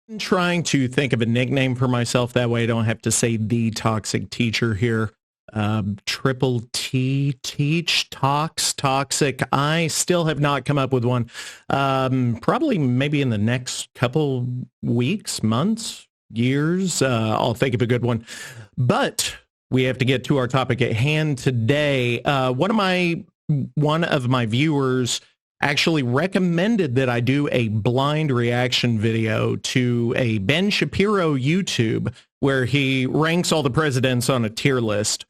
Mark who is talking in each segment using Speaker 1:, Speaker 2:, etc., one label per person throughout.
Speaker 1: I'm trying to think of a nickname for myself. That way I don't have to say the toxic teacher here. Triple T, teach, talks, toxic. I still have not come up with one. Probably maybe in the next couple weeks, months, years, I'll think of a good one. But we have to get to our topic at hand today. One of my viewers actually recommended that I do a blind reaction video to a Ben Shapiro YouTube where he ranks all the presidents on a tier list.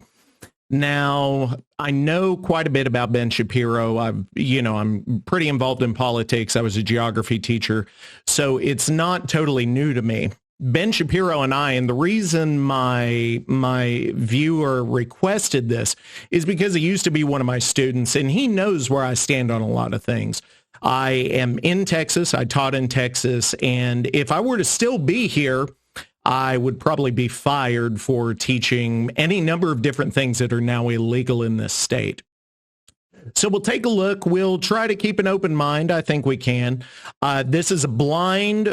Speaker 1: Now, I know quite a bit about Ben Shapiro. I'm pretty involved in politics. I was a geography teacher, so it's not totally new to me. Ben Shapiro and I, and the reason my viewer requested this is because he used to be one of my students, and he knows where I stand on a lot of things. I am in Texas. I taught in Texas, and if I were to still be here, I would probably be fired for teaching any number of different things that are now illegal in this state. So we'll take a look. We'll try to keep an open mind. I think we can. This is a blind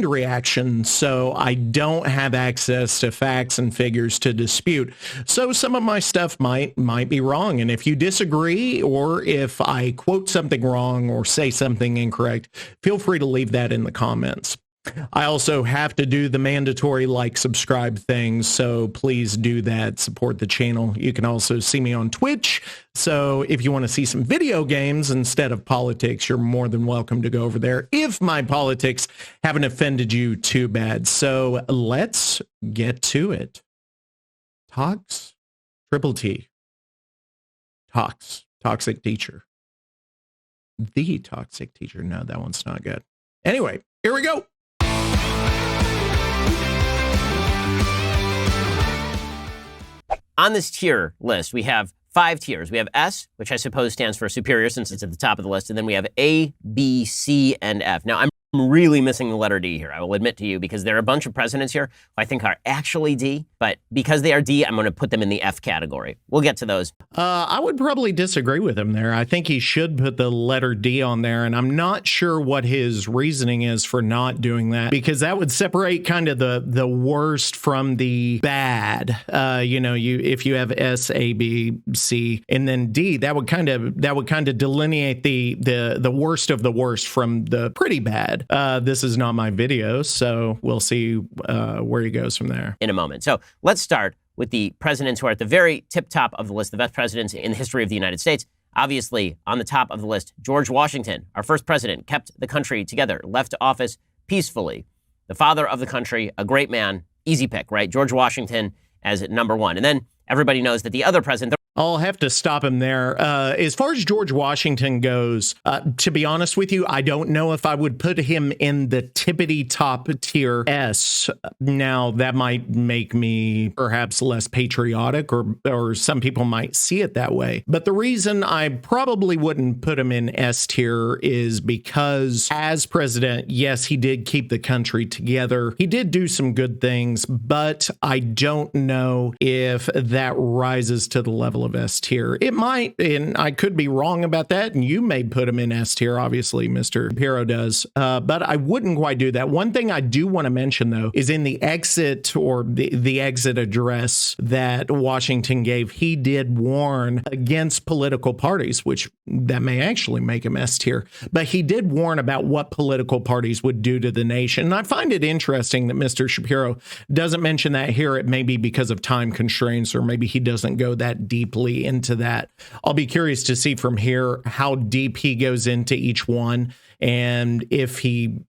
Speaker 1: reaction, so I don't have access to facts and figures to dispute. So some of my stuff might be wrong. And if you disagree, or if I quote something wrong or say something incorrect, feel free to leave that in the comments. I also have to do the mandatory like, subscribe things, so please do that. Support the channel. You can also see me on Twitch, so if you want to see some video games instead of politics, you're more than welcome to go over there if my politics haven't offended you too bad. So let's get to it. Tox, triple T. Tox, toxic teacher. The toxic teacher. No, that one's not good. Anyway, here we go.
Speaker 2: On this tier list, we have 5 tiers. We have S, which I suppose stands for superior since it's at the top of the list. And then we have A, B, C, and F. Now, I'm really missing the letter D here, I will admit to you, because there are a bunch of presidents here who I think are actually D. But because they are D, I'm going to put them in the F category. We'll get to those.
Speaker 1: I would probably disagree with him there. I think he should put the letter D on there. And I'm not sure what his reasoning is for not doing that, because that would separate kind of the worst from the bad. If you have S, A, B, C, and then D, that would kind of delineate the worst of the worst from the pretty bad. This is not my video, so we'll see where he goes from there
Speaker 2: in a moment. So let's start with the presidents who are at the very tip top of the list, the best presidents in the history of the United States. Obviously, on the top of the list, George Washington, our first president, kept the country together, left office peacefully. The father of the country, a great man, easy pick, right? George Washington as number one. And then everybody knows that the other president,
Speaker 1: I'll have to stop him there. As far as George Washington goes, to be honest with you, I don't know if I would put him in the tippity top tier S. Now, that might make me perhaps less patriotic, or some people might see it that way. But the reason I probably wouldn't put him in S tier is because as president, yes, he did keep the country together. He did do some good things, but I don't know if that rises to the level of S tier. It might, and I could be wrong about that, and you may put him in S tier, obviously, Mr. Shapiro does, but I wouldn't quite do that. One thing I do want to mention, though, is in the exit or the exit address that Washington gave, he did warn against political parties, which that may actually make him S tier, but he did warn about what political parties would do to the nation. And I find it interesting that Mr. Shapiro doesn't mention that here. It may be because of time constraints, or maybe he doesn't go that deeply into that. I'll be curious to see from here how deep he goes into each one, and if he,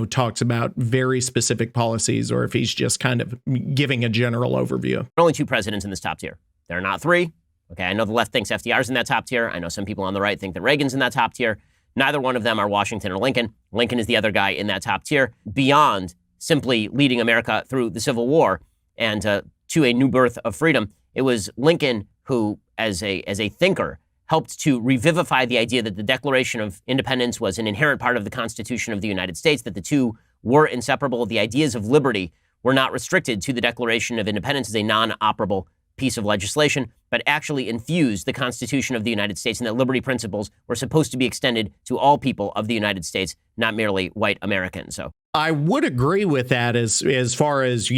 Speaker 1: talks about very specific policies, or if he's just kind of giving a general overview.
Speaker 2: There are only 2 presidents in this top tier. There are not 3. Okay, I know the left thinks FDR's in that top tier. I know some people on the right think that Reagan's in that top tier. Neither one of them are Washington or Lincoln. Lincoln is the other guy in that top tier, beyond simply leading America through the Civil War and to a new birth of freedom. It was Lincoln who, as a thinker, helped to revivify the idea that the Declaration of Independence was an inherent part of the Constitution of the United States, that the two were inseparable. The ideas of liberty were not restricted to the Declaration of Independence as a non-operable piece of legislation, but actually infused the Constitution of the United States, and that liberty principles were supposed to be extended to all people of the United States, not merely white Americans. So
Speaker 1: I would agree with that as far as,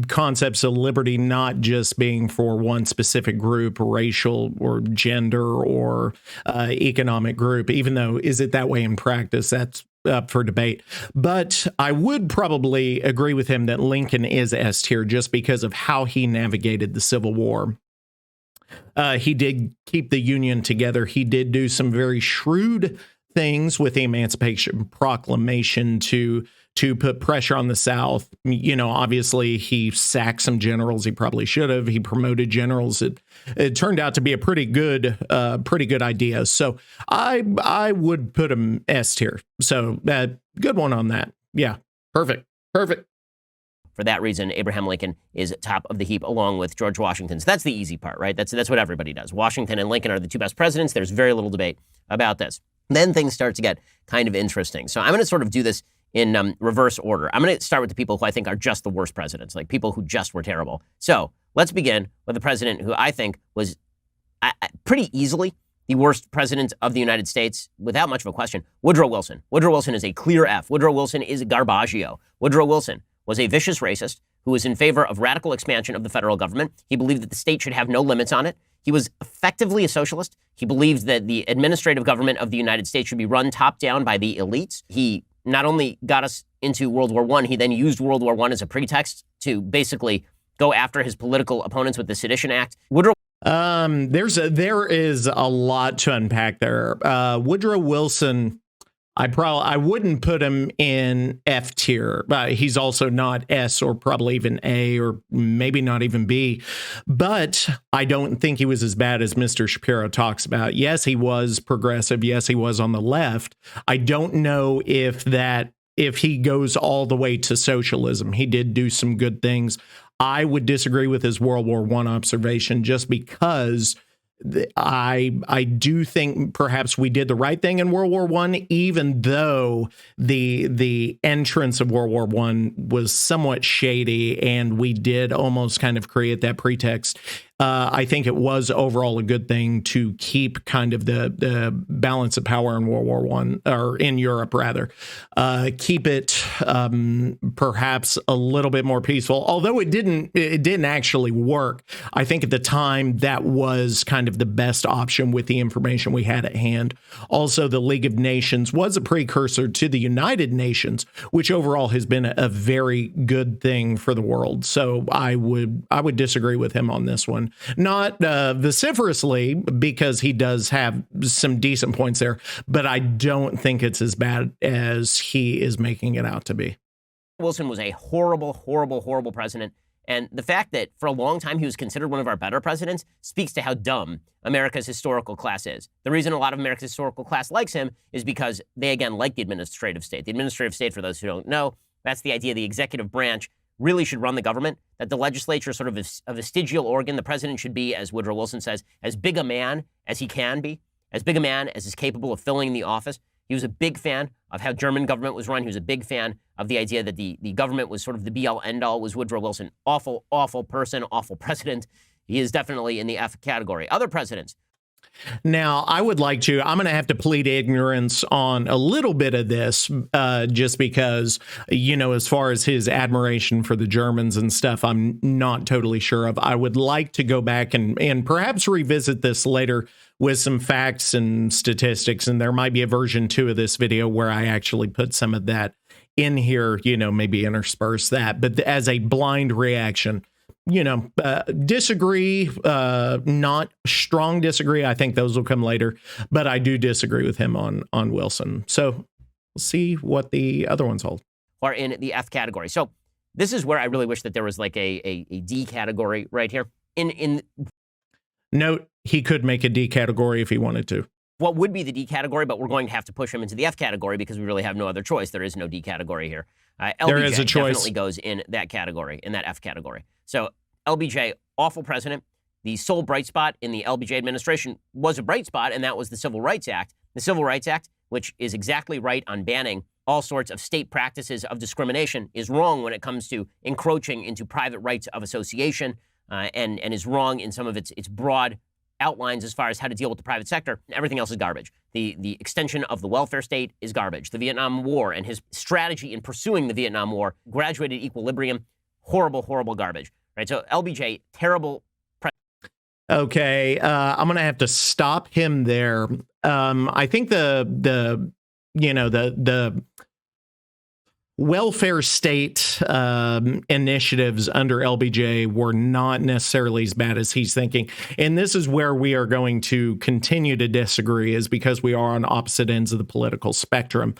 Speaker 1: concepts of liberty not just being for one specific group, racial or gender or economic group, even though is it that way in practice? That's up for debate. But I would probably agree with him that Lincoln is S tier just because of how he navigated the Civil War. He did keep the Union together. He did do some very shrewd things with the Emancipation Proclamation to put pressure on the South. Obviously he sacked some generals he probably should have. He promoted generals. It turned out to be a pretty good idea. So I would put him S tier. So good one on that. Yeah, perfect.
Speaker 2: For that reason, Abraham Lincoln is top of the heap along with George Washington. So that's the easy part, right? That's what everybody does. Washington and Lincoln are the two best presidents. There's very little debate about this. Then things start to get kind of interesting. So I'm going to sort of do this in reverse order. I'm going to start with the people who I think are just the worst presidents, like people who just were terrible. So let's begin with the president who I think was pretty easily the worst president of the United States, without much of a question, Woodrow Wilson. Woodrow Wilson is a clear F. Woodrow Wilson is garbaggio. Woodrow Wilson was a vicious racist who was in favor of radical expansion of the federal government. He believed that the state should have no limits on it. He was effectively a socialist. He believed that the administrative government of the United States should be run top down by the elites. He not only got us into World War I, he then used World War I as a pretext to basically go after his political opponents with the Sedition Act.
Speaker 1: There is a lot to unpack there. Woodrow Wilson, I wouldn't put him in F tier. He's also not S or probably even A or maybe not even B. But I don't think he was as bad as Mr. Shapiro talks about. Yes, he was progressive. Yes, he was on the left. I don't know if he goes all the way to socialism. He did do some good things. I would disagree with his World War I observation just because I do think perhaps we did the right thing in World War I, even though the entrance of World War I was somewhat shady and we did almost kind of create that pretext. I think it was overall a good thing to keep kind of the balance of power in World War I, or in Europe rather. Keep it perhaps a little bit more peaceful, although it didn't actually work. I think at the time that was kind of the best option with the information we had at hand. Also, the League of Nations was a precursor to the United Nations, which overall has been a very good thing for the world. So I would disagree with him on this one. Not vociferously, because he does have some decent points there, but I don't think it's as bad as he is making it out to be.
Speaker 2: Wilson was a horrible, horrible, horrible president. And the fact that for a long time he was considered one of our better presidents speaks to how dumb America's historical class is. The reason a lot of America's historical class likes him is because they, again, like the administrative state. The administrative state, for those who don't know, that's the idea the executive branch really should run the government, that the legislature is sort of a vestigial organ. The president should be, as Woodrow Wilson says, as big a man as he can be, as big a man as is capable of filling the office. He was a big fan of how German government was run. He was a big fan of the idea that the government was sort of the be-all, end-all. Was Woodrow Wilson. Awful, awful person, awful president. He is definitely in the F category. Other presidents.
Speaker 1: Now, I'm going to have to plead ignorance on a little bit of this, just because, as far as his admiration for the Germans and stuff, I'm not totally sure of. I would like to go back and perhaps revisit this later with some facts and statistics. And there might be a version 2 of this video where I actually put some of that in here, maybe intersperse that. But as a blind reaction, disagree, not strong disagree. I think those will come later, but I do disagree with him on Wilson. So we'll see what the other ones hold.
Speaker 2: Are in the F category. So this is where I really wish that there was like a D category right here.
Speaker 1: Note, he could make a D category if he wanted to.
Speaker 2: What would be the D category, but we're going to have to push him into the F category because we really have no other choice. There is no D category here. LBJ
Speaker 1: there is a choice.
Speaker 2: Definitely goes in that category, in that F category. So LBJ, awful president. The sole bright spot in the LBJ administration was a bright spot, and that was the Civil Rights Act. The Civil Rights Act, which is exactly right on banning all sorts of state practices of discrimination, is wrong when it comes to encroaching into private rights of association, and is wrong in some of its broad outlines as far as how to deal with the private sector. Everything else is garbage. The extension of the welfare state is garbage. The Vietnam War and his strategy in pursuing the Vietnam War, graduated equilibrium, horrible, horrible garbage. Right? So LBJ, terrible.
Speaker 1: Okay, I'm gonna have to stop him there. I think the welfare state initiatives under LBJ were not necessarily as bad as he's thinking. And this is where we are going to continue to disagree, is because we are on opposite ends of the political spectrum.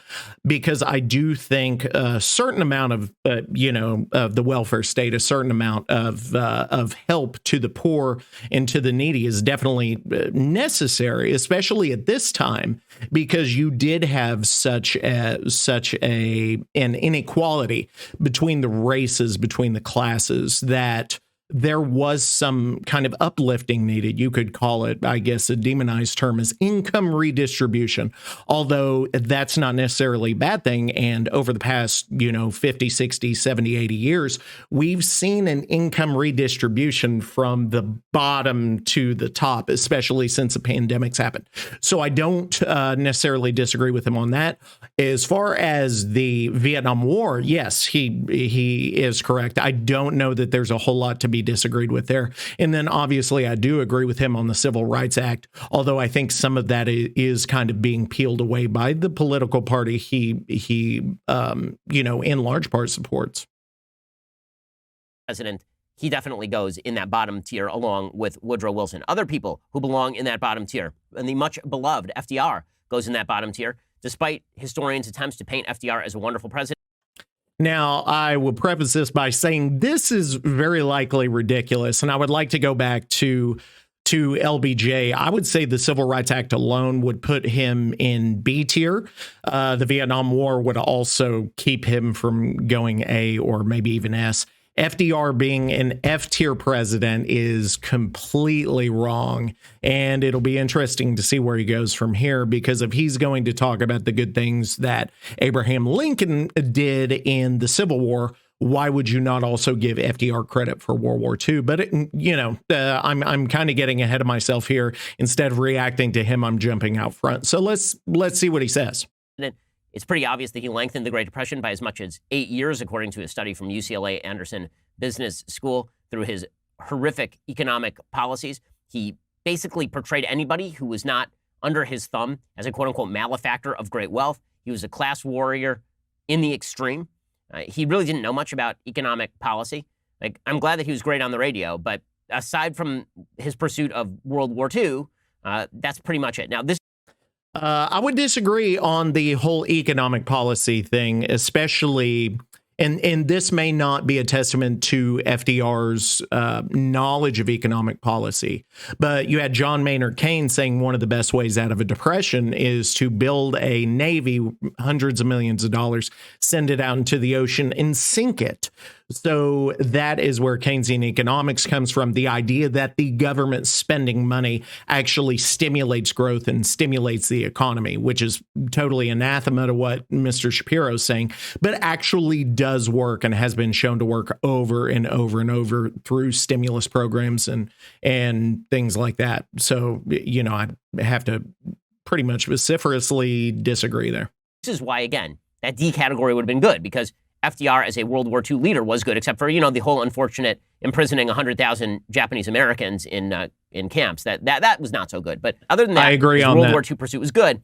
Speaker 1: Because I do think a certain amount of, of the welfare state, a certain amount of help to the poor and to the needy is definitely necessary, especially at this time, because you did have such an inequality between the races, between the classes, that there was some kind of uplifting needed. You could call it, I guess, a demonized term is income redistribution, although that's not necessarily a bad thing. And over the past, 50, 60, 70, 80 years, we've seen an income redistribution from the bottom to the top, especially since the pandemic's happened. So I don't necessarily disagree with him on that. As far as the Vietnam War, yes, he is correct. I don't know that there's a whole lot to be disagreed with there. And then obviously I do agree with him on the Civil Rights Act, although I think some of that is kind of being peeled away by the political party he in large part supports.
Speaker 2: President, he definitely goes in that bottom tier along with Woodrow Wilson. Other people who belong in that bottom tier, and the much beloved FDR goes in that bottom tier, despite historians' attempts to paint FDR as a wonderful president.
Speaker 1: Now, I will preface this by saying this is very likely ridiculous, and I would like to go back to LBJ. I would say the Civil Rights Act alone would put him in B tier. The Vietnam War would also keep him from going A or maybe even S. FDR being an F-tier president is completely wrong, and it'll be interesting to see where he goes from here, because if he's going to talk about the good things that Abraham Lincoln did in the Civil War, why would you not also give FDR credit for World War II? But, I'm kind of getting ahead of myself here. Instead of reacting to him, I'm jumping out front. So let's see what he says.
Speaker 2: It's pretty obvious that he lengthened the Great Depression by as much as 8 years, according to a study from UCLA Anderson Business School, through his horrific economic policies. He basically portrayed anybody who was not under his thumb as a quote-unquote malefactor of great wealth. He was a class warrior in the extreme. He really didn't know much about economic policy. I'm glad that he was great on the radio, but aside from his pursuit of World War II, that's pretty much it. Now,
Speaker 1: I would disagree on the whole economic policy thing, especially, and this may not be a testament to FDR's knowledge of economic policy, but you had John Maynard Keynes saying one of the best ways out of a depression is to build a navy, hundreds of millions of dollars, send it out into the ocean and sink it. So that is where Keynesian economics comes from. The idea that the government spending money actually stimulates growth and stimulates the economy, which is totally anathema to what Mr. Shapiro is saying, but actually does work and has been shown to work over and over and over through stimulus programs and things like that. So, I have to pretty much vociferously disagree there.
Speaker 2: This is why, again, that D category would have been good, because FDR as a World War II leader was good, except for, the whole unfortunate imprisoning 100,000 Japanese Americans in camps. That was not so good. But other than that,
Speaker 1: I agree on
Speaker 2: World
Speaker 1: that.
Speaker 2: War II pursuit was good.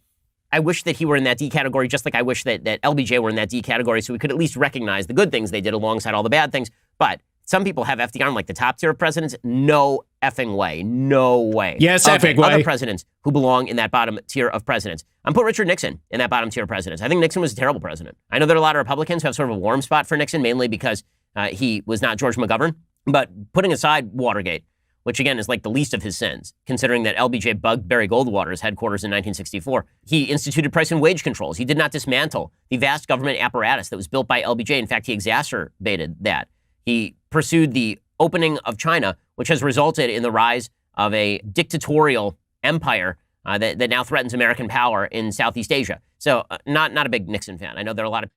Speaker 2: I wish that he were in that D category, just like I wish that LBJ were in that D category, so we could at least recognize the good things they did alongside all the bad things. But some people have FDR in the top tier of presidents. No effing way. No way.
Speaker 1: Yes, effing way.
Speaker 2: Other presidents who belong in that bottom tier of presidents. I'm put Richard Nixon in that bottom tier of presidents. I think Nixon was a terrible president. I know there are a lot of Republicans who have sort of a warm spot for Nixon, mainly because he was not George McGovern. But putting aside Watergate, which again is the least of his sins, considering that LBJ bugged Barry Goldwater's headquarters in 1964. He instituted price and wage controls. He did not dismantle the vast government apparatus that was built by LBJ. In fact, he exacerbated that. He pursued the opening of China, which has resulted in the rise of a dictatorial empire that now threatens American power in Southeast Asia. So not a big Nixon fan. I know there are a lot of...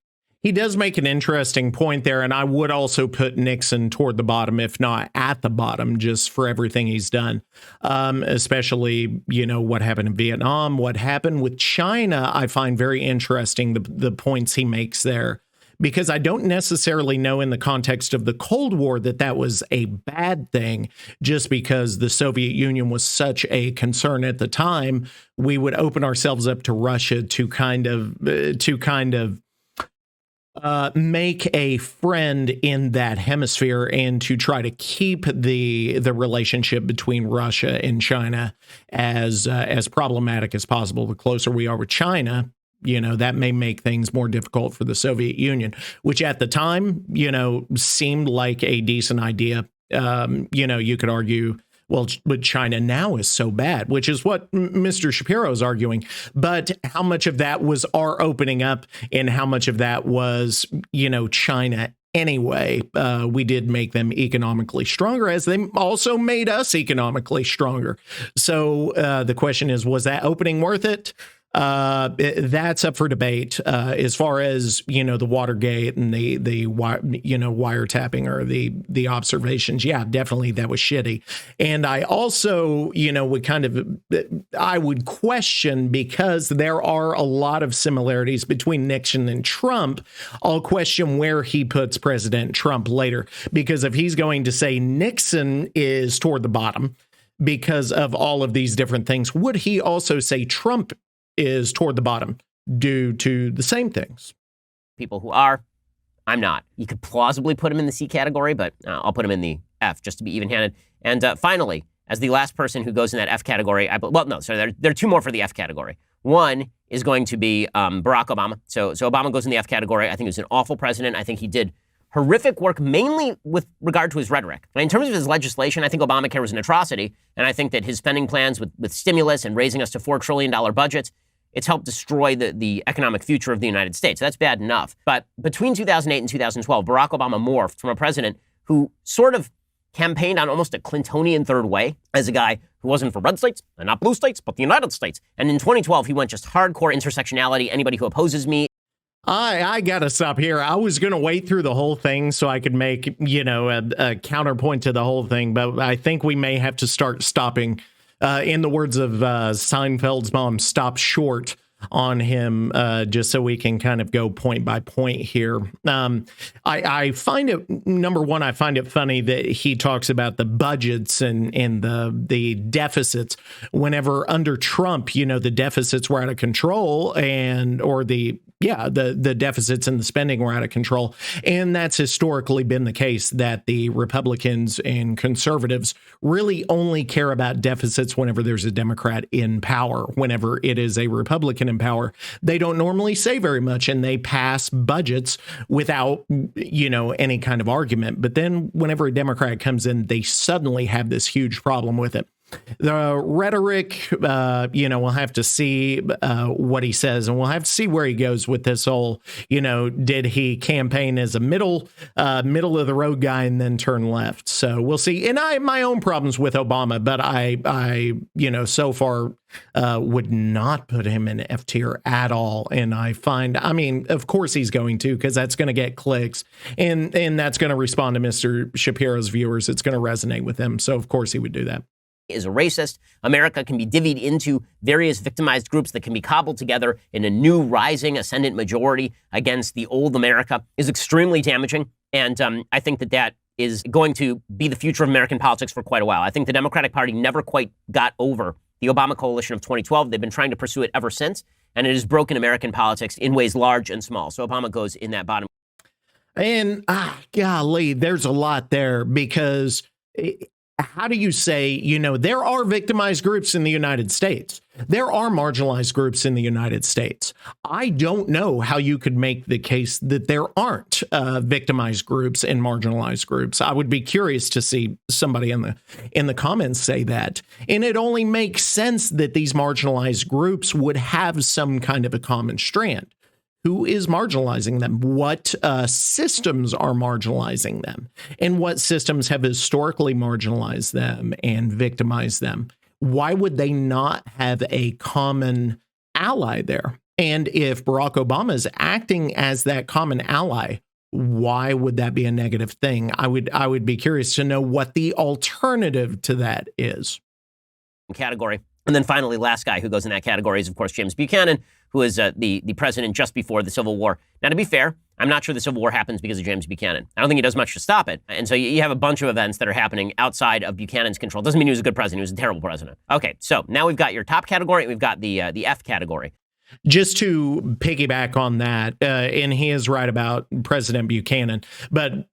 Speaker 1: He does make an interesting point there, and I would also put Nixon toward the bottom, if not at the bottom, just for everything he's done, especially, what happened in Vietnam, what happened with China. I find very interesting the points he makes there, because I don't necessarily know in the context of the Cold War that was a bad thing, just because the Soviet Union was such a concern at the time. We would open ourselves up to Russia to kind of make a friend in that hemisphere, and to try to keep the relationship between Russia and China as problematic as possible. The closer we are with China, that may make things more difficult for the Soviet Union, which at the time, seemed like a decent idea. You could argue, well, but China now is so bad, which is what Mr. Shapiro is arguing. But how much of that was our opening up, and how much of that was, China anyway? We did make them economically stronger, as they also made us economically stronger. So the question is, was that opening worth it? That's up for debate. As far as, the Watergate and the wiretapping or the observations. Yeah, definitely that was shitty. And I also, I would question, because there are a lot of similarities between Nixon and Trump. I'll question where he puts President Trump later, because if he's going to say Nixon is toward the bottom because of all of these different things, would he also say Trump is toward the bottom due to the same things?
Speaker 2: People who are, I'm not. You could plausibly put him in the C category, but I'll put him in the F just to be even-handed. And finally, as the last person who goes in that F category, there are two more for the F category. One is going to be Barack Obama. So Obama goes in the F category. I think he was an awful president. I think he did horrific work, mainly with regard to his rhetoric. In terms of his legislation, I think Obamacare was an atrocity. And I think that his spending plans with stimulus and raising us to $4 trillion budgets, it's helped destroy the economic future of the United States. That's bad enough. But between 2008 and 2012, Barack Obama morphed from a president who sort of campaigned on almost a Clintonian third way, as a guy who wasn't for red states and not blue states, but the United States. And in 2012, he went just hardcore intersectionality. Anybody who opposes me.
Speaker 1: I got to stop here. I was going to wait through the whole thing so I could make, a counterpoint to the whole thing. But I think we may have to start stopping. In the words of Seinfeld's mom, stop short on him, just so we can kind of go point by point here. I find it, number one, I find it funny that he talks about the budgets and the deficits whenever under Trump, the deficits were out of control, the deficits and the spending were out of control. And that's historically been the case, that the Republicans and conservatives really only care about deficits whenever there's a Democrat in power. Whenever it is a Republican in power, they don't normally say very much, and they pass budgets without, any kind of argument. But then whenever a Democrat comes in, they suddenly have this huge problem with it. The rhetoric, we'll have to see what he says, and we'll have to see where he goes with this whole, did he campaign as a middle of the road guy and then turn left? So we'll see. And I have my own problems with Obama, but I so far would not put him in F tier at all. And of course he's going to, because that's going to get clicks, and that's going to respond to Mr. Shapiro's viewers. It's going to resonate with them. So of course he would do that.
Speaker 2: Is a racist. America can be divvied into various victimized groups that can be cobbled together in a new rising ascendant majority against the old America is extremely damaging. And I think that is going to be the future of American politics for quite a while. I think the Democratic Party never quite got over the Obama coalition of 2012. They've been trying to pursue it ever since, and it has broken American politics in ways large and small. So Obama goes in that bottom.
Speaker 1: And golly, there's a lot there, because how do you say, there are victimized groups in the United States. There are marginalized groups in the United States. I don't know how you could make the case that there aren't victimized groups and marginalized groups. I would be curious to see somebody in the comments say that. And it only makes sense that these marginalized groups would have some kind of a common strand. Who is marginalizing them? What systems are marginalizing them? And what systems have historically marginalized them and victimized them? Why would they not have a common ally there? And if Barack Obama is acting as that common ally, why would that be a negative thing? I would be curious to know what the alternative to that is.
Speaker 2: Category. And then finally, last guy who goes in that category is, of course, James Buchanan, who is the president just before the Civil War. Now, to be fair, I'm not sure the Civil War happens because of James Buchanan. I don't think he does much to stop it. And so you have a bunch of events that are happening outside of Buchanan's control. Doesn't mean he was a good president. He was a terrible president. Okay, so now we've got your top category, and we've got the F category.
Speaker 1: Just to piggyback on that, and he is right about President Buchanan, but,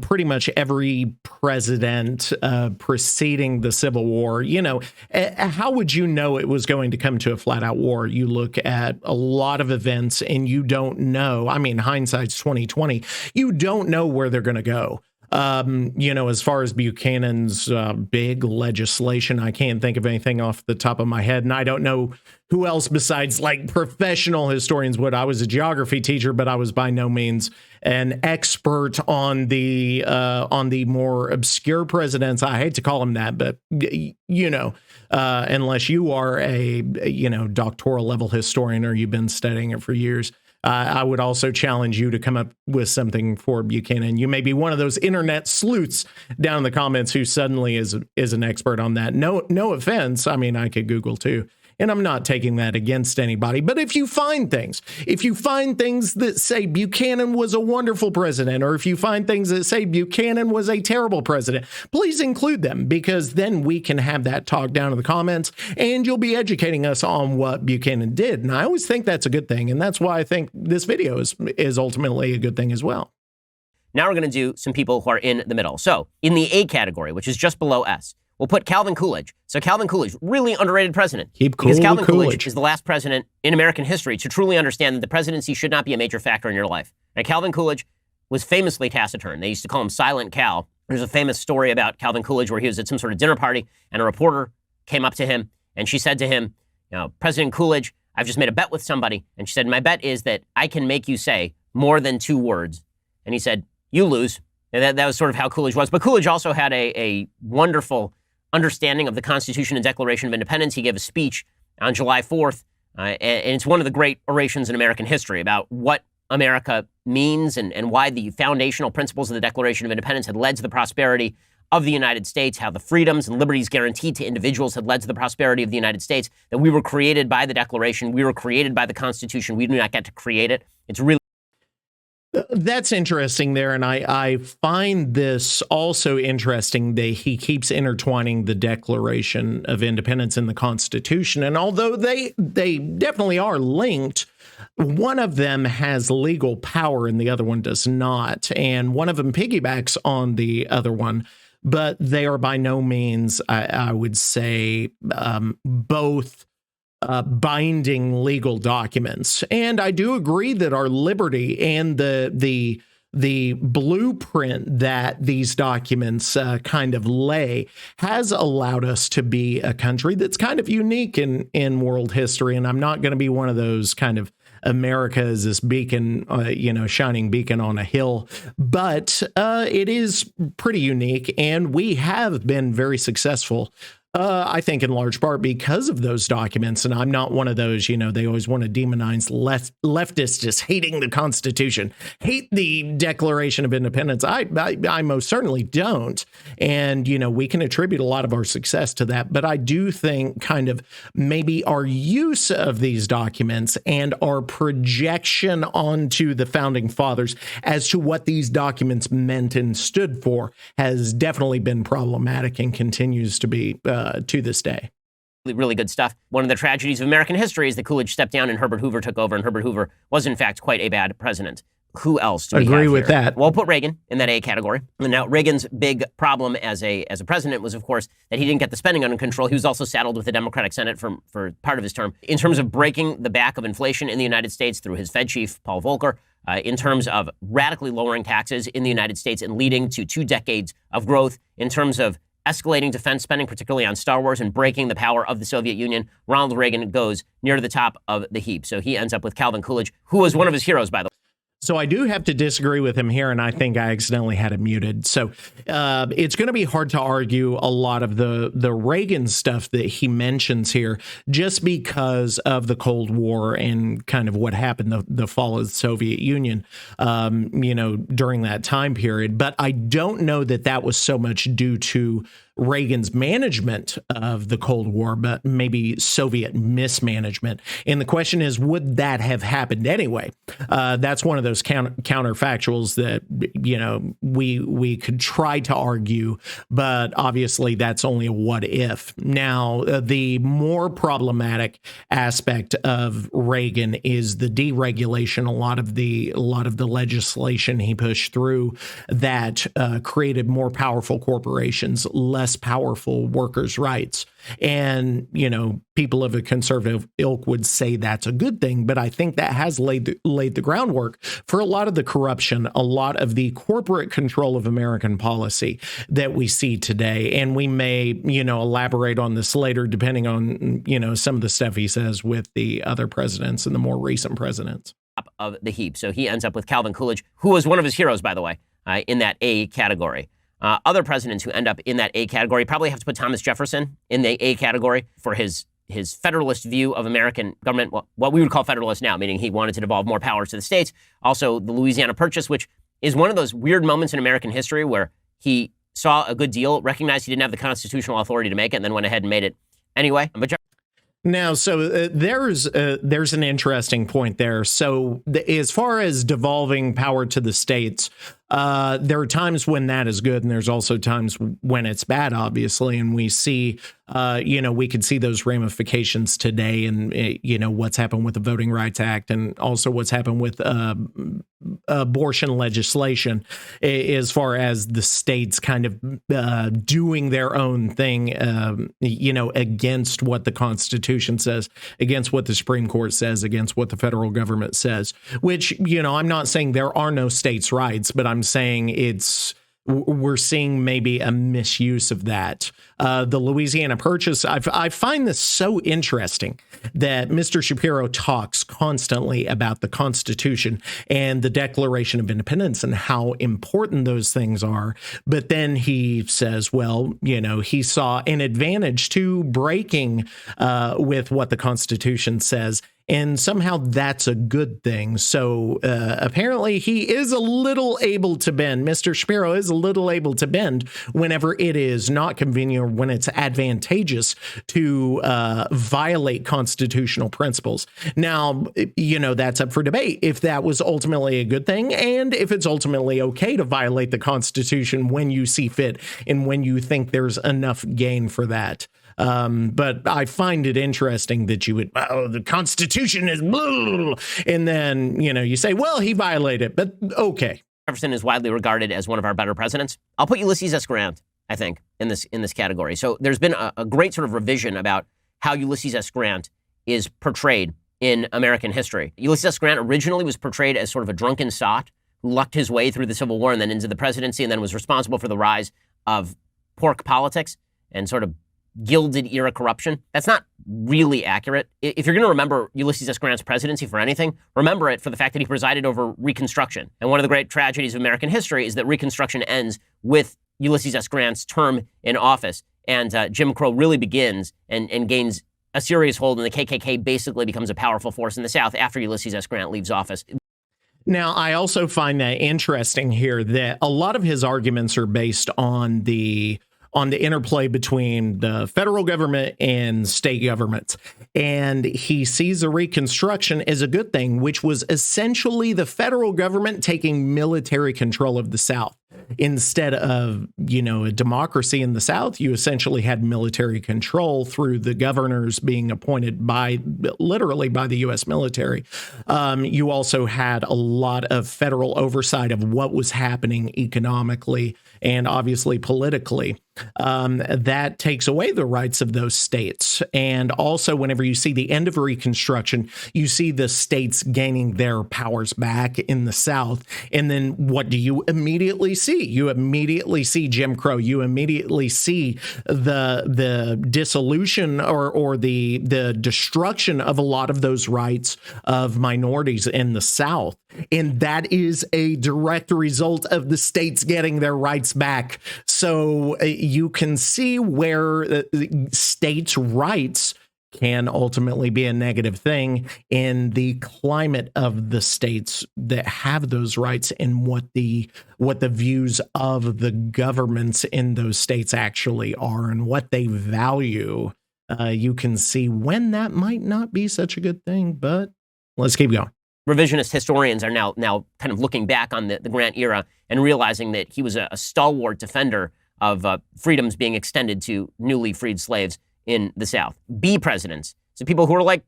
Speaker 1: pretty much every president preceding the Civil War, how would you know it was going to come to a flat out war? You look at a lot of events and you don't know. I mean, hindsight's 2020. You don't know where they're going to go. As far as Buchanan's big legislation, I can't think of anything off the top of my head. And I don't know who else besides like professional historians would. I was a geography teacher, but I was by no means an expert on the more obscure presidents. I hate to call them that, but unless you are a doctoral level historian or you've been studying it for years. I would also challenge you to come up with something for Buchanan. You may be one of those internet sleuths down in the comments who suddenly is an expert on that. No offense. I mean, I could Google too. And I'm not taking that against anybody. But if you find things that say Buchanan was a wonderful president, or if you find things that say Buchanan was a terrible president, please include them, because then we can have that talk down in the comments and you'll be educating us on what Buchanan did. And I always think that's a good thing. And that's why I think this video is ultimately a good thing as well.
Speaker 2: Now we're going to do some people who are in the middle. So in the A category, which is just below S, we'll put Calvin Coolidge. So Calvin Coolidge, really underrated president. Because Calvin Coolidge is the last president in American history to truly understand that the presidency should not be a major factor in your life. Now, Calvin Coolidge was famously taciturn. They used to call him Silent Cal. There's a famous story about Calvin Coolidge where he was at some sort of dinner party and a reporter came up to him and she said to him, President Coolidge, I've just made a bet with somebody. And she said, my bet is that I can make you say more than 2 words. And he said, you lose. And that was sort of how Coolidge was. But Coolidge also had a wonderful understanding of the Constitution and Declaration of Independence. He gave a speech on July 4th, and it's one of the great orations in American history about what America means and why the foundational principles of the Declaration of Independence had led to the prosperity of the United States, how the freedoms and liberties guaranteed to individuals had led to the prosperity of the United States, that we were created by the Declaration, we were created by the Constitution, we do not get to create it. It's really
Speaker 1: That's interesting there, and I find this also interesting that he keeps intertwining the Declaration of Independence and the Constitution, and although they definitely are linked, one of them has legal power and the other one does not, and one of them piggybacks on the other one, but they are by no means, I would say, both binding legal documents. And I do agree that our liberty and the blueprint that these documents kind of lay has allowed us to be a country that's kind of unique in world history. And I'm not going to be one of those kind of America is this beacon, shining beacon on a hill, but it is pretty unique. And we have been very successful, I think in large part because of those documents. And I'm not one of those, they always want to demonize leftists as hating the Constitution, hate the Declaration of Independence. I most certainly don't. And, we can attribute a lot of our success to that. But I do think kind of maybe our use of these documents and our projection onto the founding fathers as to what these documents meant and stood for has definitely been problematic and continues to be to this day.
Speaker 2: Really good stuff. One of the tragedies of American history is that Coolidge stepped down and Herbert Hoover took over, and Herbert Hoover was in fact quite a bad president. Who else do we
Speaker 1: agree
Speaker 2: have
Speaker 1: with
Speaker 2: here?
Speaker 1: that?
Speaker 2: Well, put Reagan in that A category. And now Reagan's big problem as a president was, of course, that he didn't get the spending under control. He was also saddled with the Democratic Senate for part of his term. In terms of breaking the back of inflation in the United States through his Fed chief, Paul Volcker, in terms of radically lowering taxes in the United States and leading to 2 decades of growth, in terms of escalating defense spending, particularly on Star Wars, and breaking the power of the Soviet Union, Ronald Reagan goes near to the top of the heap. So he ends up with Calvin Coolidge, who was one of his heroes, by the way.
Speaker 1: So I do have to disagree with him here, and I think I accidentally had it muted. So it's going to be hard to argue a lot of the Reagan stuff that he mentions here, just because of the Cold War and kind of what happened, the fall of the Soviet Union, during that time period. But I don't know that that was so much due to Reagan's management of the Cold War, but maybe Soviet mismanagement. And the question is, would that have happened anyway? That's one of those counterfactuals that, we could try to argue, but obviously that's only a what if. Now, the more problematic aspect of Reagan is the deregulation. A lot of the legislation he pushed through that created more powerful corporations, less powerful workers' rights. And, people of a conservative ilk would say that's a good thing, but I think that has laid the groundwork for a lot of the corruption, a lot of the corporate control of American policy that we see today. And we may, elaborate on this later, depending on, some of the stuff he says with the other presidents and the more recent presidents.
Speaker 2: Of the heap. So he ends up with Calvin Coolidge, who was one of his heroes, by the way, in that A category. Other presidents who end up in that A category probably have to put Thomas Jefferson in the A category for his federalist view of American government, what we would call federalist now, meaning he wanted to devolve more powers to the states. Also, the Louisiana Purchase, which is one of those weird moments in American history where he saw a good deal, recognized he didn't have the constitutional authority to make it, and then went ahead and made it anyway. But
Speaker 1: now, so there's an interesting point there. So as far as devolving power to the states, there are times when that is good, and there's also times when it's bad, obviously. And we see, we could see those ramifications today, and what's happened with the Voting Rights Act, and also what's happened with abortion legislation, as far as the states kind of doing their own thing, against what the Constitution says, against what the Supreme Court says, against what the federal government says. Which, I'm not saying there are no states' rights, but I'm saying we're seeing maybe a misuse of that. The Louisiana Purchase, I find this so interesting that Mr. Shapiro talks constantly about the Constitution and the Declaration of Independence and how important those things are. But then he says, well, he saw an advantage to breaking with what the Constitution says. And somehow that's a good thing. So apparently he is a little able to bend. Mr. Shapiro is a little able to bend whenever it is not convenient or when it's advantageous to violate constitutional principles. Now, that's up for debate if that was ultimately a good thing and if it's ultimately okay to violate the Constitution when you see fit and when you think there's enough gain for that. But I find it interesting that you would, the Constitution is blah, and then, you say, well, he violated it, but okay.
Speaker 2: Jefferson is widely regarded as one of our better presidents. I'll put Ulysses S Grant, I think, in this category. So there's been a great sort of revision about how Ulysses S Grant is portrayed in American history. Ulysses S Grant originally was portrayed as sort of a drunken sot who lucked his way through the Civil War and then into the presidency and then was responsible for the rise of pork politics and sort of Gilded era corruption. That's not really accurate. If you're going to remember Ulysses S. Grant's presidency for anything, remember it for the fact that he presided over Reconstruction. And one of the great tragedies of American history is that Reconstruction ends with Ulysses S. Grant's term in office. And Jim Crow really begins and gains a serious hold, and the KKK basically becomes a powerful force in the South after Ulysses S. Grant leaves office.
Speaker 1: Now, I also find that interesting here that a lot of his arguments are based on the interplay between the federal government and state governments. And he sees the Reconstruction as a good thing, which was essentially the federal government taking military control of the South. Instead of, a democracy in the South, you essentially had military control through the governors being appointed literally by the U.S. military. You also had a lot of federal oversight of what was happening economically and obviously politically. That takes away the rights of those states. And also, whenever you see the end of Reconstruction, you see the states gaining their powers back in the South. And then what do you immediately see? You immediately see Jim Crow. You immediately see the dissolution or the destruction of a lot of those rights of minorities in the South. And that is a direct result of the states getting their rights back. So you can see where states' rights can ultimately be a negative thing in the climate of the states that have those rights and what the views of the governments in those states actually are and what they value. You can see when that might not be such a good thing, but let's keep going.
Speaker 2: Revisionist historians are now kind of looking back on the Grant era and realizing that he was a stalwart defender of freedoms being extended to newly freed slaves in the South. B presidents. So people who are like,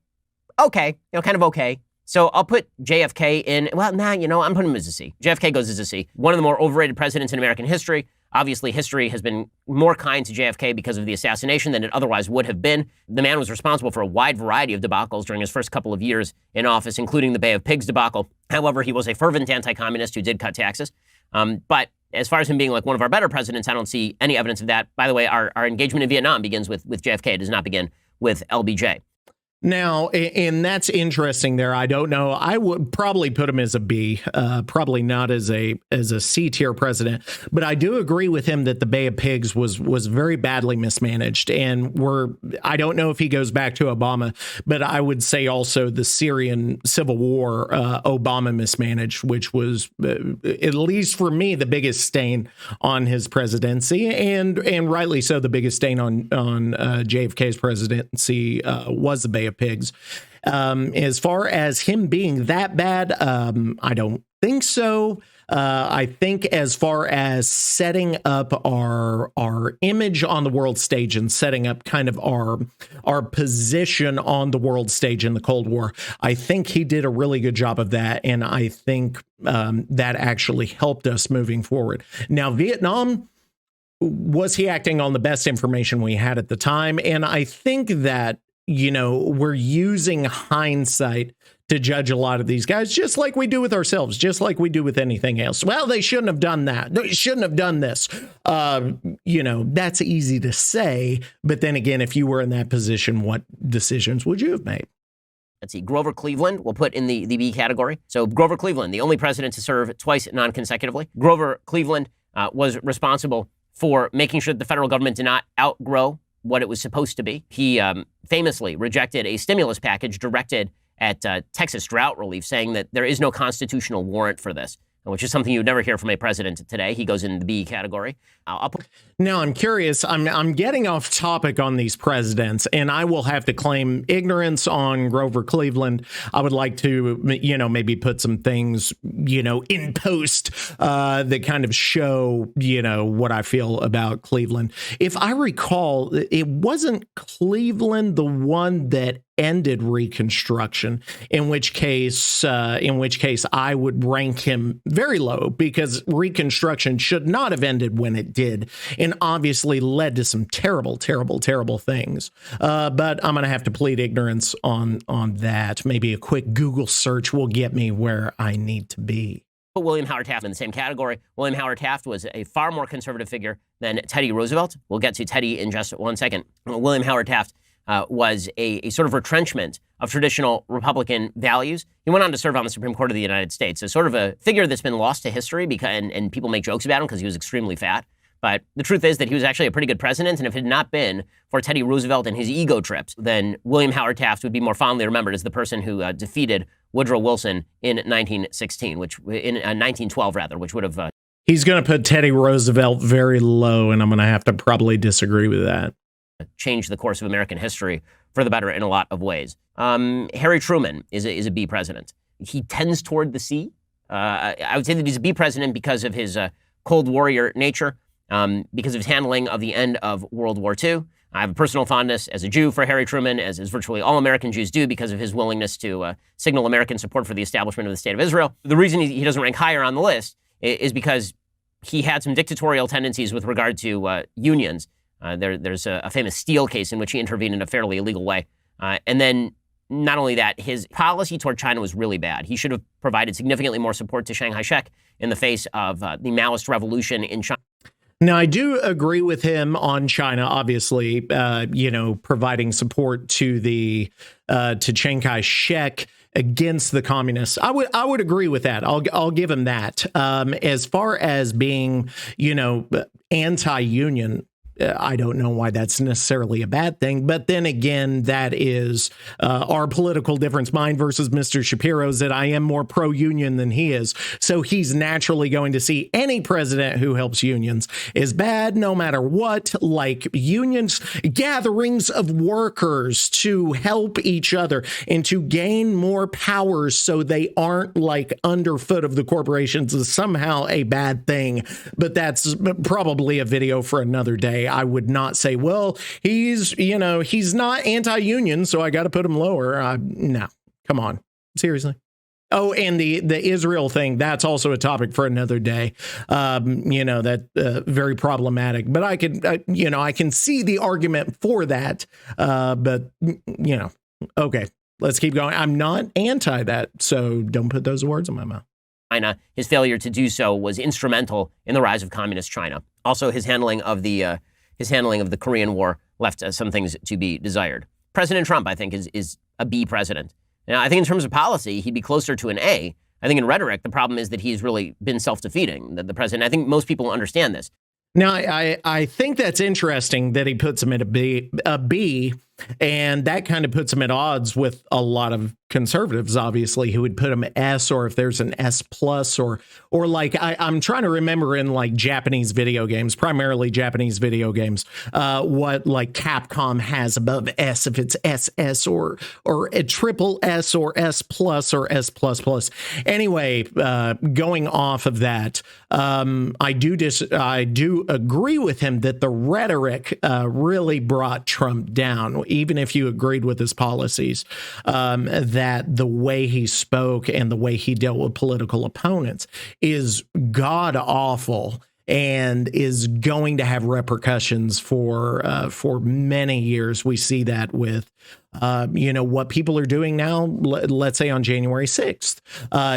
Speaker 2: okay, kind of okay. So I'll put JFK in, well, I'm putting him as a C. JFK goes as a C. One of the more overrated presidents in American history. Obviously, history has been more kind to JFK because of the assassination than it otherwise would have been. The man was responsible for a wide variety of debacles during his first couple of years in office, including the Bay of Pigs debacle. However, he was a fervent anti-communist who did cut taxes. But as far as him being like one of our better presidents, I don't see any evidence of that. By the way, our engagement in Vietnam begins with JFK. It does not begin with LBJ.
Speaker 1: Now, and that's interesting there. I don't know. I would probably put him as a B, probably not as a C tier president. But I do agree with him that the Bay of Pigs was very badly mismanaged. And I don't know if he goes back to Obama, but I would say also the Syrian civil war, Obama mismanaged, which was, at least for me, the biggest stain on his presidency, and rightly so, the biggest stain on JFK's presidency was the Bay of Pigs. As far as him being that bad, I don't think so. I think as far as setting up our image on the world stage and setting up kind of our position on the world stage in the Cold War, I think he did a really good job of that. And I think that actually helped us moving forward. Now, Vietnam, was he acting on the best information we had at the time? And I think that, we're using hindsight to judge a lot of these guys, just like we do with ourselves, just like we do with anything else. Well, they shouldn't have done that. They shouldn't have done this. That's easy to say. But then again, if you were in that position, what decisions would you have made?
Speaker 2: Let's see, Grover Cleveland, we'll put in the B category. So Grover Cleveland, the only president to serve twice non-consecutively. Grover Cleveland was responsible for making sure that the federal government did not outgrow what it was supposed to be. He famously rejected a stimulus package directed at Texas drought relief, saying that there is no constitutional warrant for this, which is something you would never hear from a president today. He goes in the B category.
Speaker 1: Now, I'm curious. I'm getting off topic on these presidents, and I will have to claim ignorance on Grover Cleveland. I would like to, maybe put some things, in post that kind of show, what I feel about Cleveland. If I recall, it wasn't Cleveland the one that ended Reconstruction, in which case I would rank him very low, because Reconstruction should not have ended when it did, and obviously led to some terrible, terrible, terrible things. But I'm going to have to plead ignorance on that. Maybe a quick Google search will get me where I need to be.
Speaker 2: William Howard Taft in the same category. William Howard Taft was a far more conservative figure than Teddy Roosevelt. We'll get to Teddy in just one second. William Howard Taft was a sort of retrenchment of traditional Republican values. He went on to serve on the Supreme Court of the United States. So sort of a figure that's been lost to history and people make jokes about him because he was extremely fat. But the truth is that he was actually a pretty good president. And if it had not been for Teddy Roosevelt and his ego trips, then William Howard Taft would be more fondly remembered as the person who defeated Woodrow Wilson in 1912, which would have...
Speaker 1: He's going to put Teddy Roosevelt very low, and I'm going to have to probably disagree with that.
Speaker 2: Changed the course of American history for the better in a lot of ways. Harry Truman is a B president. He tends toward the C. I would say that he's a B president because of his Cold Warrior nature, because of his handling of the end of World War II. I have a personal fondness as a Jew for Harry Truman, as virtually all American Jews do, because of his willingness to signal American support for the establishment of the State of Israel. The reason he doesn't rank higher on the list is because he had some dictatorial tendencies with regard to unions. There's a famous Steele case in which he intervened in a fairly illegal way. And then not only that, his policy toward China was really bad. He should have provided significantly more support to Shanghai Shek in the face of the Maoist revolution in China.
Speaker 1: Now, I do agree with him on China, obviously, providing support to to Chiang Kai-shek against the communists. I would agree with that. I'll give him that. As far as being, anti-union, I don't know why that's necessarily a bad thing. But then again, that is our political difference. Mine versus Mr. Shapiro's, that I am more pro-union than he is. So he's naturally going to see any president who helps unions is bad, no matter what. Like unions, gatherings of workers to help each other and to gain more powers so they aren't like underfoot of the corporations is somehow a bad thing. But that's probably a video for another day. I would not say, well, he's not anti-union, so I got to put him lower. No, come on. Seriously. Oh, and the Israel thing, that's also a topic for another day. That very problematic. But I can see the argument for that. Okay, let's keep going. I'm not anti that, so don't put those words in my mouth.
Speaker 2: China, his failure to do so was instrumental in the rise of communist China. Also, his handling of the Korean War left some things to be desired. President Trump, I think, is a B president. Now, I think in terms of policy, he'd be closer to an A. I think in rhetoric, the problem is that he's really been self-defeating, the president. I think most people understand this.
Speaker 1: Now, I think that's interesting that he puts him at a B, and that kind of puts him at odds with a lot of conservatives, obviously, who would put him S, or if there's an S plus, or like I'm trying to remember in like Japanese video games, primarily Japanese video games, what like Capcom has above S, if it's SS or a triple S or S plus or S plus plus. Anyway, going off of that, I do agree with him that the rhetoric really brought Trump down, even if you agreed with his policies, that the way he spoke and the way he dealt with political opponents is god awful and is going to have repercussions for many years. We see that with what people are doing now, let's say on January 6th.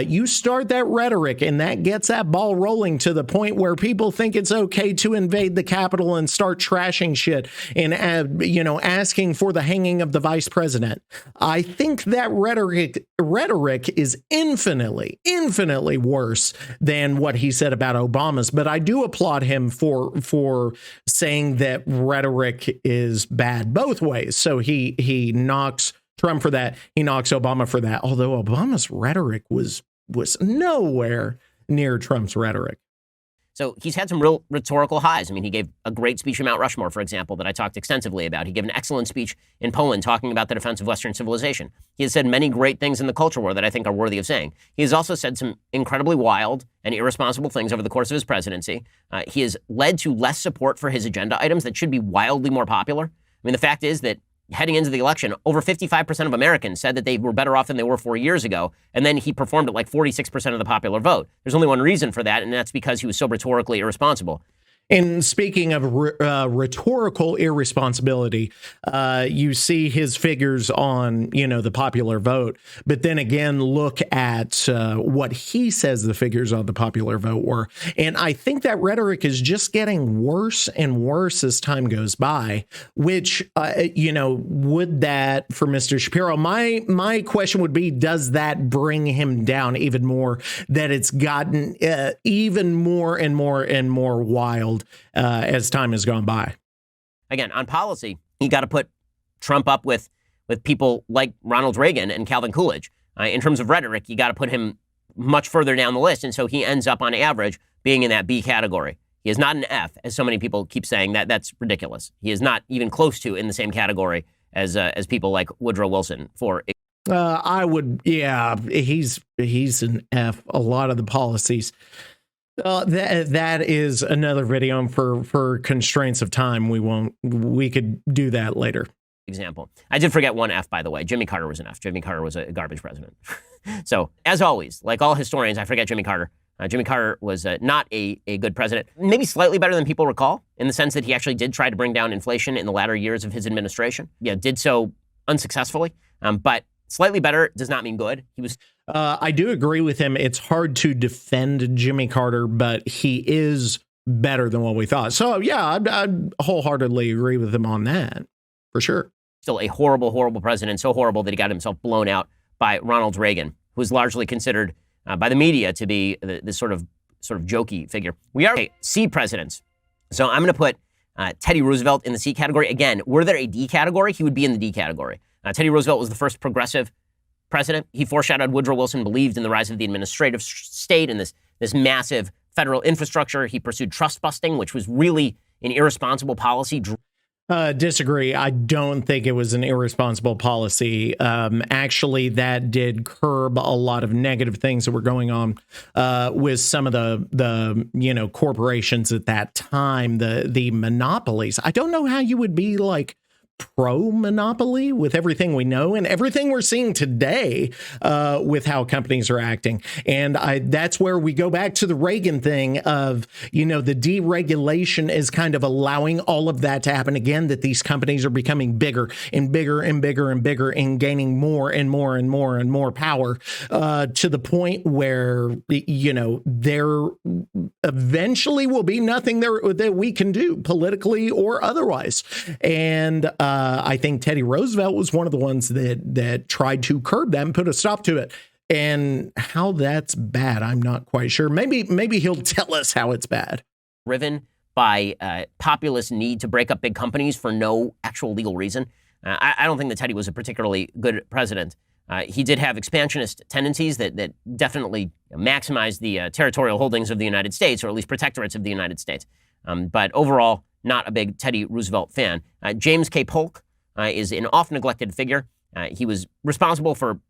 Speaker 1: You start that rhetoric and that gets that ball rolling to the point where people think it's okay to invade the Capitol and start trashing shit and, asking for the hanging of the vice president. I think that rhetoric is infinitely worse than what he said about Obama's. But I do applaud him for saying that rhetoric is bad both ways. So he knocks Trump for that. He knocks Obama for that. Although Obama's rhetoric was nowhere near Trump's rhetoric.
Speaker 2: So he's had some real rhetorical highs. I mean, he gave a great speech in Mount Rushmore, for example, that I talked extensively about. He gave an excellent speech in Poland talking about the defense of Western civilization. He has said many great things in the culture war that I think are worthy of saying. He has also said some incredibly wild and irresponsible things over the course of his presidency. He has led to less support for his agenda items that should be wildly more popular. I mean, the fact is that heading into the election, over 55% of Americans said that they were better off than they were 4 years ago. And then he performed at like 46% of the popular vote. There's only one reason for that, and that's because he was so rhetorically irresponsible.
Speaker 1: And speaking of rhetorical irresponsibility, you see his figures on, the popular vote. But then again, look at what he says the figures on the popular vote were. And I think that rhetoric is just getting worse and worse as time goes by, which, would that for Mr. Shapiro? My question would be, does that bring him down even more, that it's gotten even more and more and more wild as time has gone by?
Speaker 2: Again, on policy, you got to put Trump up with people like Ronald Reagan and Calvin Coolidge. In terms of rhetoric, you got to put him much further down the list. And so he ends up on average being in that B category. He is not an F, as so many people keep saying. That's ridiculous. He is not even close to in the same category as people like Woodrow Wilson.
Speaker 1: He's an F. A lot of the policies. That is another video for constraints of time. We could do that later.
Speaker 2: Example. I did forget one F, by the way. Jimmy Carter was an F. Jimmy Carter was a garbage president. So, as always, like all historians, I forget Jimmy Carter. Jimmy Carter was not a good president. Maybe slightly better than people recall, in the sense that he actually did try to bring down inflation in the latter years of his administration. Yeah, did so unsuccessfully, but slightly better does not mean good. He was.
Speaker 1: I do agree with him. It's hard to defend Jimmy Carter, but he is better than what we thought. So, yeah, I'd wholeheartedly agree with him on that, for sure.
Speaker 2: Still a horrible, horrible president, so horrible that he got himself blown out by Ronald Reagan, who is largely considered by the media to be this sort of jokey figure. We are C presidents. So I'm going to put Teddy Roosevelt in the C category. Again, were there a D category, he would be in the D category. Teddy Roosevelt was the first progressive president. He foreshadowed Woodrow Wilson, believed in the rise of the administrative state and this massive federal infrastructure. He pursued trust busting, which was really an irresponsible policy.
Speaker 1: Disagree. I don't think it was an irresponsible policy. Actually, that did curb a lot of negative things that were going on with some of the corporations at that time, the monopolies. I don't know how you would be like pro-monopoly with everything we know and everything we're seeing today with how companies are acting. And that's where we go back to the Reagan thing of, the deregulation is kind of allowing all of that to happen again, that these companies are becoming bigger and bigger and bigger and bigger and gaining more and more and more and more power to the point where, there eventually will be nothing there that we can do politically or otherwise. And I think Teddy Roosevelt was one of the ones that tried to curb that and put a stop to it. And how that's bad, I'm not quite sure. Maybe he'll tell us how it's bad.
Speaker 2: Driven by populist need to break up big companies for no actual legal reason. I don't think that Teddy was a particularly good president. He did have expansionist tendencies that definitely maximized the territorial holdings of the United States, or at least protectorates of the United States. But overall, not a big Teddy Roosevelt fan. James K. Polk is an oft-neglected figure. He was responsible for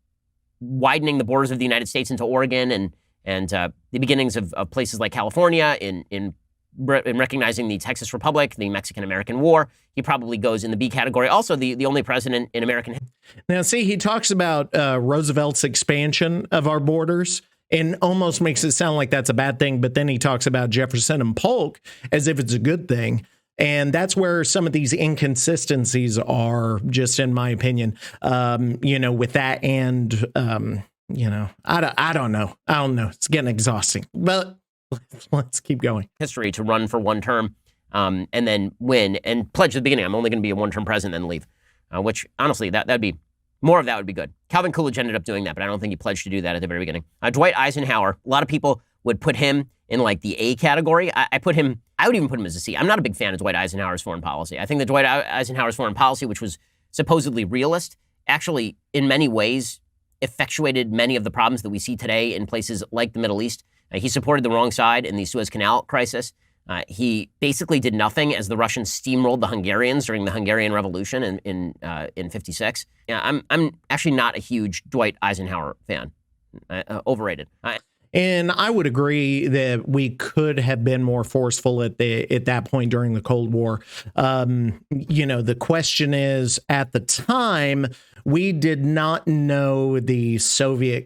Speaker 2: widening the borders of the United States into Oregon and the beginnings of places like California in recognizing the Texas Republic, the Mexican-American War. He probably goes in the B category. Also, the only president in American history.
Speaker 1: Now, see, he talks about Roosevelt's expansion of our borders and almost makes it sound like that's a bad thing. But then he talks about Jefferson and Polk as if it's a good thing. And that's where some of these inconsistencies are, just in my opinion, with that. And, I don't know. It's getting exhausting, but let's keep going.
Speaker 2: History to run for one term and then win and pledge at the beginning, I'm only going to be a one-term president and leave, which honestly, that'd be more of that would be good. Calvin Coolidge ended up doing that, but I don't think he pledged to do that at the very beginning. Dwight Eisenhower, a lot of people would put him in like the A category. I would even put him as a C. I'm not a big fan of Dwight Eisenhower's foreign policy. I think that Dwight Eisenhower's foreign policy, which was supposedly realist, actually in many ways effectuated many of the problems that we see today in places like the Middle East. He supported the wrong side in the Suez Canal crisis. He basically did nothing as the Russians steamrolled the Hungarians during the Hungarian Revolution in 56. Yeah, I'm actually not a huge Dwight Eisenhower fan. Overrated.
Speaker 1: And I would agree that we could have been more forceful at that point during the Cold War. The question is, at the time, we did not know what the Soviet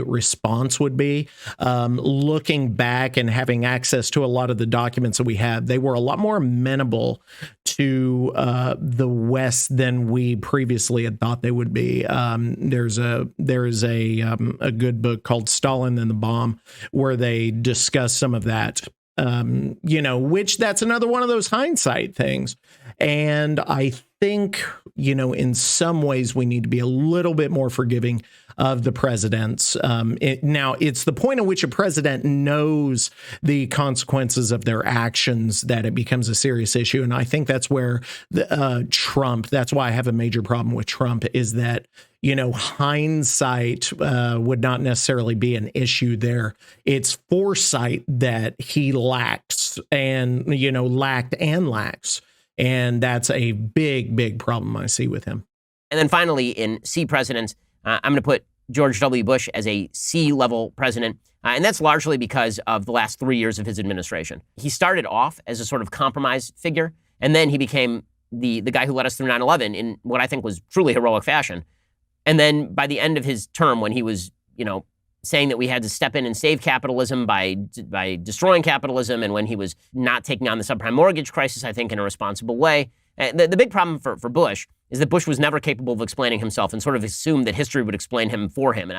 Speaker 1: response would be. Looking back and having access to a lot of the documents that we have, they were a lot more amenable to the West than we previously had thought they would be. There's a good book called Stalin and the Bomb where they discuss some of that. Which that's another one of those hindsight things. And I think, in some ways we need to be a little bit more forgiving of the presidents. Now, it's the point at which a president knows the consequences of their actions that it becomes a serious issue. And I think that's where that's why I have a major problem with Trump, is that, hindsight would not necessarily be an issue there. It's foresight that he lacks and, lacks. And that's a big, big problem I see with him.
Speaker 2: And then finally, in C presidents, I'm going to put George W. Bush as a C-level president. And that's largely because of the last 3 years of his administration. He started off as a sort of compromise figure, and then he became the guy who led us through 9/11 in what I think was truly heroic fashion. And then by the end of his term, when he was, saying that we had to step in and save capitalism by destroying capitalism, and when he was not taking on the subprime mortgage crisis, I think, in a responsible way. The big problem for Bush is that Bush was never capable of explaining himself and sort of assumed that history would explain him for him.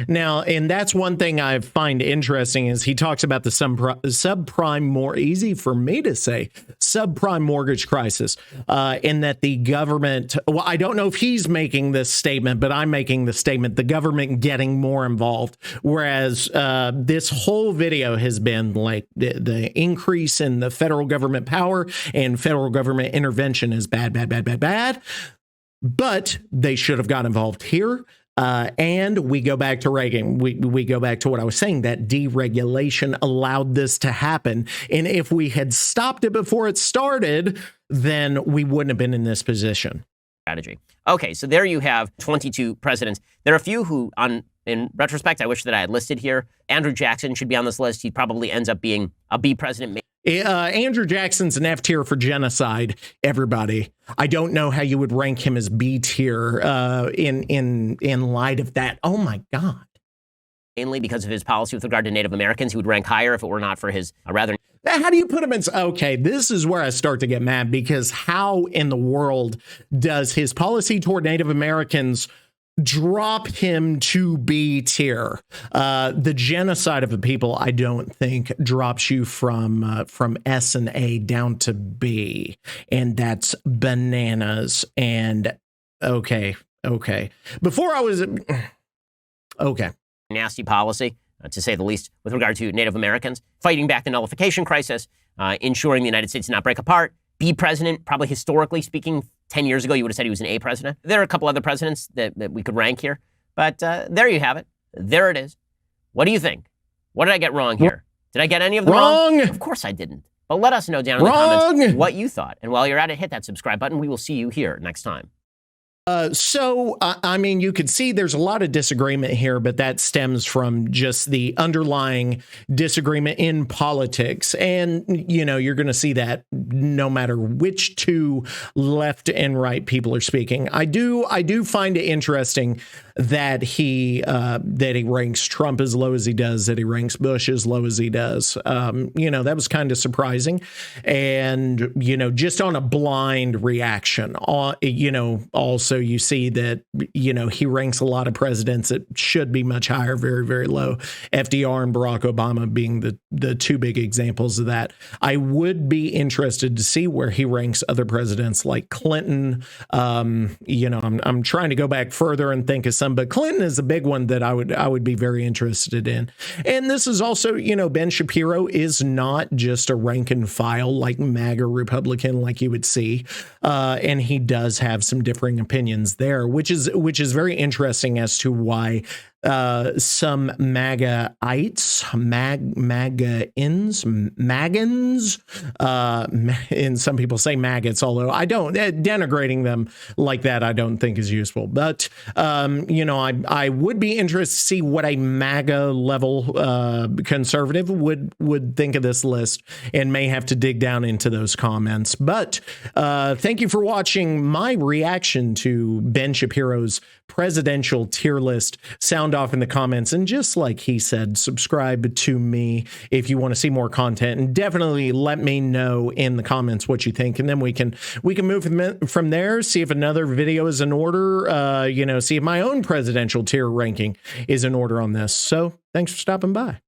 Speaker 1: Now, and that's one thing I find interesting is he talks about the subprime, more easy for me to say, subprime mortgage crisis, in that the government, well, I don't know if he's making this statement, but I'm making the statement, the government getting more involved. Whereas this whole video has been like the increase in the federal government power and federal government intervention is bad, bad, bad, bad, bad. But they should have got involved here. And we go back to Reagan. We go back to what I was saying, that deregulation allowed this to happen. And if we had stopped it before it started, then we wouldn't have been in this position.
Speaker 2: Strategy. Okay, so there you have 22 presidents. There are a few who, in retrospect, I wish that I had listed here. Andrew Jackson should be on this list. He probably ends up being a B president.
Speaker 1: Andrew Jackson's an F tier for genocide, everybody. I don't know how you would rank him as B tier in light of that. Oh, my God.
Speaker 2: Mainly because of his policy with regard to Native Americans. He would rank higher if it were not for his rather...
Speaker 1: How do you put him in? Okay, this is where I start to get mad, because how in the world does his policy toward Native Americans drop him to B tier? The genocide of the people, I don't think, drops you from S and A down to B, and that's bananas. And okay. Before I was okay.
Speaker 2: Nasty policy, to say the least, with regard to Native Americans, fighting back the nullification crisis, ensuring the United States did not break apart. B president, probably historically speaking, 10 years ago, you would have said he was an A president. There are a couple other presidents that we could rank here, but there you have it. There it is. What do you think? What did I get wrong here? Did I get any of them wrong? Of course I didn't. But let us know down in the comments what you thought. And while you're at it, hit that subscribe button. We will see you here next time.
Speaker 1: I mean, you could see there's a lot of disagreement here, but that stems from just the underlying disagreement in politics. And, you know, you're going to see that no matter which two left and right people are speaking. I do find it interesting that he ranks Trump as low as he does, that he ranks Bush as low as he does. You know, that was kind of surprising. And, you know, just on a blind reaction, you know, also you see that, you know, he ranks a lot of presidents that should be much higher, very, very low. FDR and Barack Obama being the two big examples of that. I would be interested to see where he ranks other presidents like Clinton. You know, I'm trying to go back further and think of some, but Clinton is a big one that I would be very interested in. And this is also, you know, Ben Shapiro is not just a rank and file like MAGA Republican like you would see. And he does have some differing opinions there, which is very interesting as to why some MAGA-ites, MAGAns, and some people say maggots, although I don't, denigrating them like that, I don't think is useful. But, you know, I would be interested to see what a MAGA level conservative would think of this list, and may have to dig down into those comments. But thank you for watching my reaction to Ben Shapiro's presidential tier list. Sound off in the comments, and just like he said, subscribe to me if you want to see more content, and definitely let me know in the comments what you think, and then we can move from there, see if another video is in order, you know, see if my own presidential tier ranking is in order on this. So thanks for stopping by.